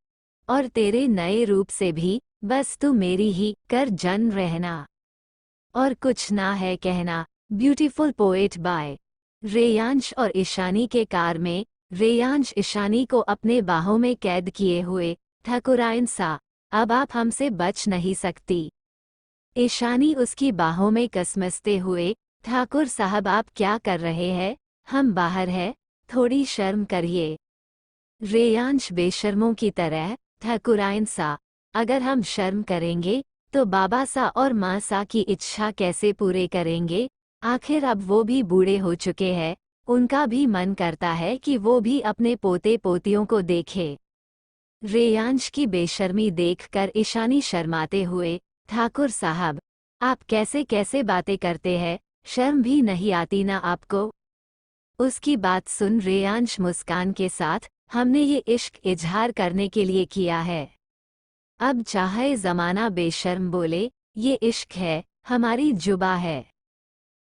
और तेरे नए रूप से भी, बस तू मेरी ही कर जन रहना। और कुछ ना है कहना। ब्यूटीफुल पोएट बाय रेयांश और ईशानी के कार में, रेयांश ईशानी को अपने बाहों में कैद किए हुए ठकुराइन सा अब आप हमसे बच नहीं सकती। ईशानी उसकी बाहों में कसमसते हुए, ठाकुर साहब आप क्या कर रहे हैं, हम बाहर हैं, थोड़ी शर्म करिए। रेयांश बेशर्मों की तरह, ठाकुराइन सा, अगर हम शर्म करेंगे तो बाबा सा और माँ सा की इच्छा कैसे पूरे करेंगे, आखिर अब वो भी बूढ़े हो चुके हैं, उनका भी मन करता है कि वो भी अपने पोते पोतियों को देखे। रेयांश की बेशर्मी देखकर ईशानी शर्माते हुए, ठाकुर साहब, आप कैसे कैसे बातें करते हैं, शर्म भी नहीं आती ना आपको। उसकी बात सुन रेयांश मुस्कान के साथ, हमने ये इश्क इजहार करने के लिए किया है। अब चाहे जमाना बेशर्म बोले, ये इश्क है, हमारी जुबा है।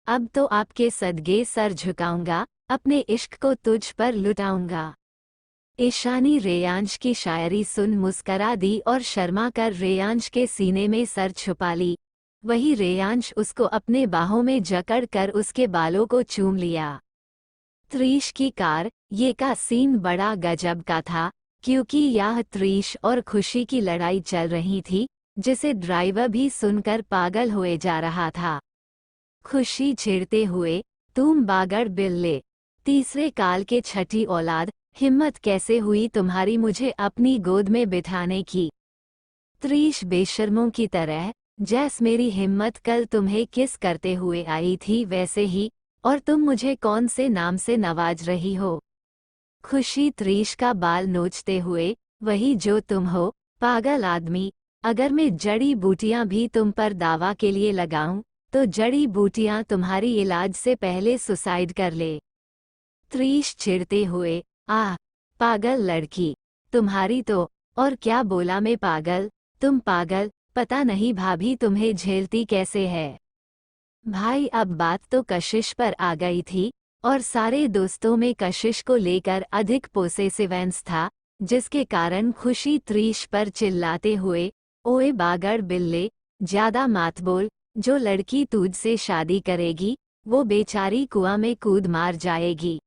अब तो आपके सदगे सर झुकाऊंगा, अपने इश्क को तुझ पर लुटाऊंगा। ईशानी रेयांश की शायरी सुन मुस्करा दी और शर्मा कर रेयांश के सीने में सर छुपा ली। वही रेयांश उसको अपने बाहों में जकड़ कर उसके बालों को चूम लिया। त्रीश की कार, ये का सीन बड़ा गजब का था, क्योंकि यह त्रीश और खुशी की लड़ाई चल रही थी, जिसे ड्राइवर भी सुनकर पागल हुए जा रहा था। खुशी छिड़ते हुए, तुम बागड़ बिल्ले, तीसरे काल के छठी औलाद, हिम्मत कैसे हुई तुम्हारी मुझे अपनी गोद में बिठाने की। त्रीश बेशर्मों की तरह, जैस मेरी हिम्मत कल तुम्हें किस करते हुए आई थी वैसे ही, और तुम मुझे कौन से नाम से नवाज रही हो। खुशी त्रीश का बाल नोचते हुए, वही जो तुम हो, पागल आदमी, अगर मैं जड़ी बूटियां भी तुम पर दावा के लिए लगाऊं, तो जड़ी बूटियां तुम्हारी इलाज से पहले सुसाइड कर ले। त्रीश चिढ़ते हुए, आह, पागल लड़की, तुम्हारी तो, और क्या बोला मैं पागल, तुम पागल, पता नहीं भाभी तुम्हें झेलती कैसे है। भाई अब बात तो कशिश पर आ गई थी, और सारे दोस्तों में कशिश को लेकर अधिक पोसेसिवेंस था, जिसके कारण खुशी त्रीश पर चिल्लाते हुए, ओए बागड़ बिल्ले, ज्यादा मात बोल, जो लड़की तुझसे शादी करेगी, वो बेचारी कुआं में कूद मार जाएगी।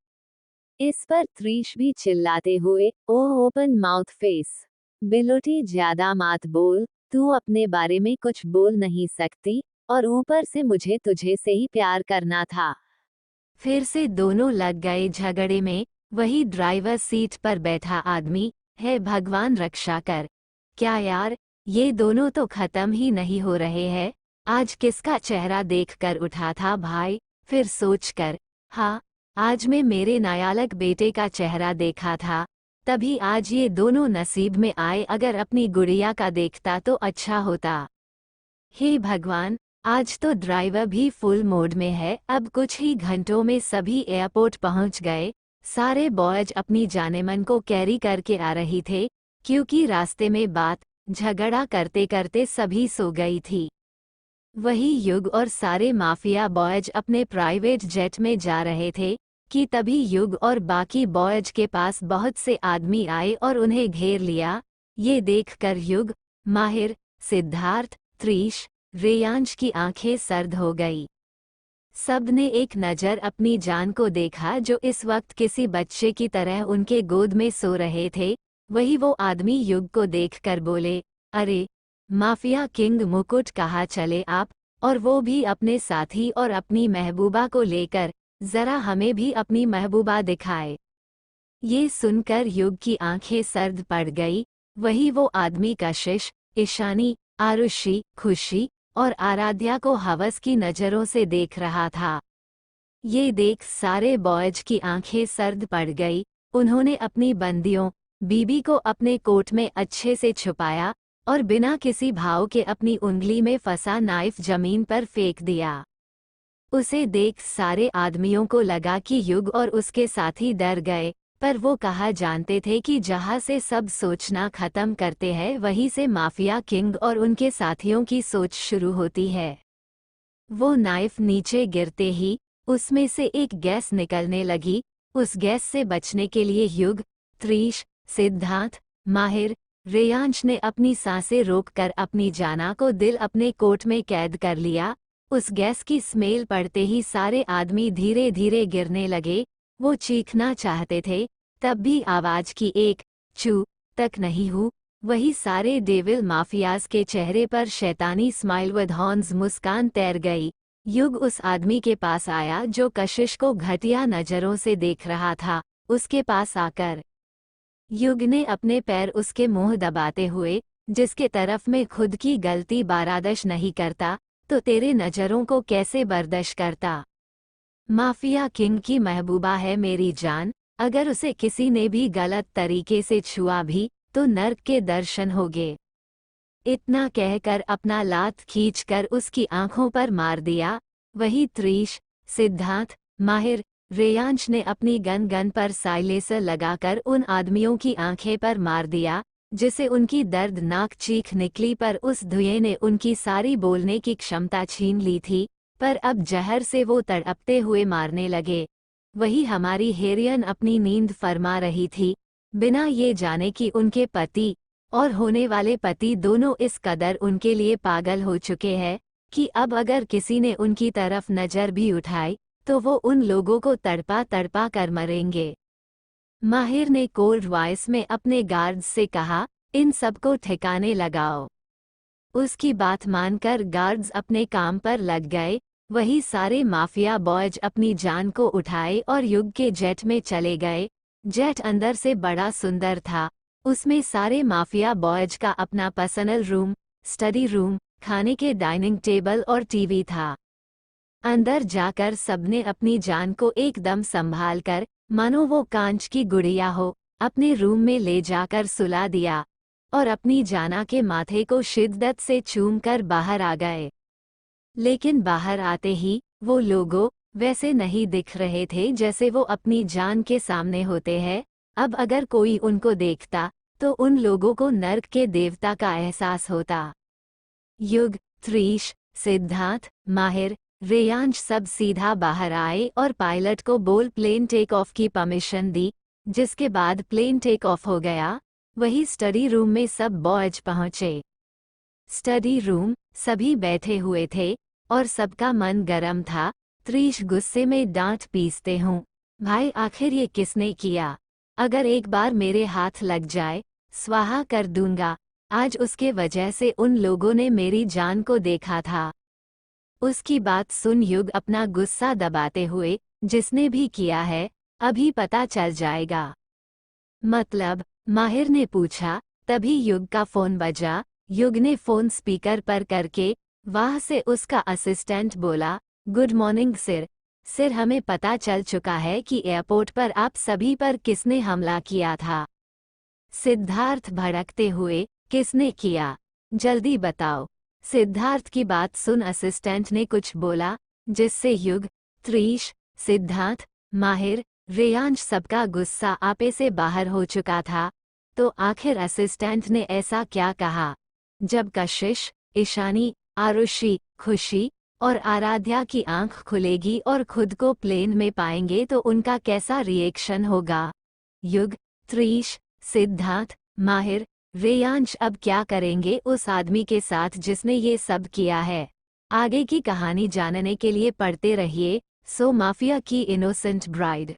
इस पर त्रीश भी चिल्लाते हुए, ओह ओपन माउथ फेस, बिलोटी ज्यादा मात बोल, तू अपने बारे में कुछ बोल नहीं सकती, और ऊपर से मुझे तुझे से ही प्यार करना था। फिर से दोनों लग गए झगड़े में। वही ड्राइवर सीट पर बैठा आदमी, है भगवान रक्षा कर, क्या यार, ये दोनों तो खत्म ही नहीं हो रहे हैं। आज किसका चेहरा देखकर उठा था भाई, फिर सोचकर, हाँ, आज मैं मेरे नायालक बेटे का चेहरा देखा था, तभी आज ये दोनों नसीब में आए, अगर अपनी गुड़िया का देखता तो अच्छा होता। हे भगवान, आज तो ड्राइवर भी फुल मोड में है। अब कुछ ही घंटों में सभी एयरपोर्ट पहुंच गए। सारे बॉयज अपनी जानेमन को कैरी करके आ रही थे, क्योंकि रास्ते में बात झगड़ा करते करते सभी सो गई थी। वही युग और सारे माफिया बॉयज अपने प्राइवेट जेट में जा रहे थे कि तभी युग और बाकी बॉयज के पास बहुत से आदमी आए और उन्हें घेर लिया। ये देखकर युग, माहिर, सिद्धार्थ, त्रीश, रेयांश की आंखें सर्द हो गई। सबने एक नज़र अपनी जान को देखा जो इस वक्त किसी बच्चे की तरह उनके गोद में सो रहे थे। वही वो आदमी युग को देखकर बोले, अरे माफिया किंग मुकुट, कहाँ चले आप, और वो भी अपने साथी और अपनी महबूबा को लेकर, जरा हमें भी अपनी महबूबा दिखाए। ये सुनकर युग की आंखें सर्द पड़ गई। वही वो आदमी कशिश, ईशानी, आरुषि, खुशी और आराध्या को हवस की नज़रों से देख रहा था। ये देख सारे बॉयज की आंखें सर्द पड़ गई। उन्होंने अपनी बंदियों बीबी को अपने कोट में अच्छे से छुपाया और बिना किसी भाव के अपनी उंगली में फंसा नाइफ जमीन पर फेंक दिया। उसे देख सारे आदमियों को लगा कि युग और उसके साथी डर गए, पर वो कहा जानते थे कि जहाँ से सब सोचना खत्म करते हैं वहीं से माफिया किंग और उनके साथियों की सोच शुरू होती है। वो नाइफ नीचे गिरते ही उसमें से एक गैस निकलने लगी। उस गैस से बचने के लिए युग, त्रीश, सिद्धार्थ, माहिर, रेयांश ने अपनी सांसें रोककर अपनी जाना को दिल अपने कोट में कैद कर लिया। उस गैस की स्मेल पड़ते ही सारे आदमी धीरे धीरे गिरने लगे। वो चीखना चाहते थे, तब भी आवाज की एक चू तक नहीं हुई। वही सारे डेविल माफियाज के चेहरे पर शैतानी स्माइल विद हॉर्न्स मुस्कान तैर गई। युग उस आदमी के पास आया जो कशिश को घटिया नजरों से देख रहा था। उसके पास आकर युग ने अपने पैर उसके मुंह दबाते हुए, जिसके तरफ में खुद की गलती बारादश नहीं करता तो तेरे नजरों को कैसे बर्दाश्त करता। माफिया किंग की महबूबा है मेरी जान, अगर उसे किसी ने भी गलत तरीके से छुआ भी तो नर्क के दर्शन होंगे। इतना कहकर अपना लात खींचकर उसकी आंखों पर मार दिया। वही त्रिश, सिद्धार्थ, माहिर, रेयांश ने अपनी गन पर साइलेंसर लगाकर उन आदमियों की आंखें पर मार दिया, जिसे उनकी दर्दनाक चीख निकली पर उस धुएं ने उनकी सारी बोलने की क्षमता छीन ली थी। पर अब जहर से वो तड़पते हुए मारने लगे। वही हमारी हेरियन अपनी नींद फरमा रही थी, बिना ये जाने कि उनके पति और होने वाले पति दोनों इस कदर उनके लिए पागल हो चुके हैं कि अब अगर किसी ने उनकी तरफ नजर भी उठाई तो वो उन लोगों को तड़पा तड़पा कर मरेंगे। माहिर ने कोल्ड वॉइस में अपने गार्ड्स से कहा, इन सबको ठिकाने लगाओ। उसकी बात मानकर गार्ड्स अपने काम पर लग गए। वही सारे माफिया बॉयज अपनी जान को उठाए और युग के जेट में चले गए। जेट अंदर से बड़ा सुंदर था। उसमें सारे माफिया बॉयज का अपना पर्सनल रूम, स्टडी रूम, खाने के डाइनिंग टेबल और टीवी था। अंदर जाकर सबने अपनी जान को एकदम संभाल कर, मानो वो कांच की गुड़िया हो, अपने रूम में ले जाकर सुला दिया और अपनी जाना के माथे को शिद्दत से चूम कर बाहर आ गए। लेकिन बाहर आते ही वो लोगों वैसे नहीं दिख रहे थे जैसे वो अपनी जान के सामने होते हैं। अब अगर कोई उनको देखता तो उन लोगों को नर्क के देवता का एहसास होता। युग, त्रिश, सिद्धार्थ, माहिर, रेयांश सब सीधा बाहर आए और पायलट को बोल प्लेन टेक ऑफ की परमिशन दी, जिसके बाद प्लेन टेक ऑफ हो गया। वही स्टडी रूम में सब बॉयज पहुंचे। स्टडी रूम, सभी बैठे हुए थे और सबका मन गरम था। त्रिश गुस्से में डांट पीसते हूँ, भाई आखिर ये किसने किया? अगर एक बार मेरे हाथ लग जाए स्वाहा कर दूंगा। आज उसके वजह से उन लोगों ने मेरी जान को देखा था। उसकी बात सुन युग अपना गुस्सा दबाते हुए, जिसने भी किया है अभी पता चल जाएगा। मतलब? माहिर ने पूछा। तभी युग का फोन बजा। युग ने फोन स्पीकर पर करके वहां से उसका असिस्टेंट बोला, गुड मॉर्निंग सर। सर, हमें पता चल चुका है कि एयरपोर्ट पर आप सभी पर किसने हमला किया था। सिद्धार्थ भड़कते हुए, किसने किया? जल्दी बताओ। सिद्धार्थ की बात सुन असिस्टेंट ने कुछ बोला, जिससे युग, त्रिश, सिद्धार्थ, माहिर, रेयांश सबका गुस्सा आपे से बाहर हो चुका था। तो आखिर असिस्टेंट ने ऐसा क्या कहा? जब कशिश, ईशानी, आरुषि, खुशी और आराध्या की आंख खुलेगी और खुद को प्लेन में पाएंगे तो उनका कैसा रिएक्शन होगा? युग, त्रिश, सिद्धार्थ, माहिर, रेयांश अब क्या करेंगे उस आदमी के साथ जिसने ये सब किया है? आगे की कहानी जानने के लिए पढ़ते रहिए सो माफिया की इनोसेंट ब्राइड।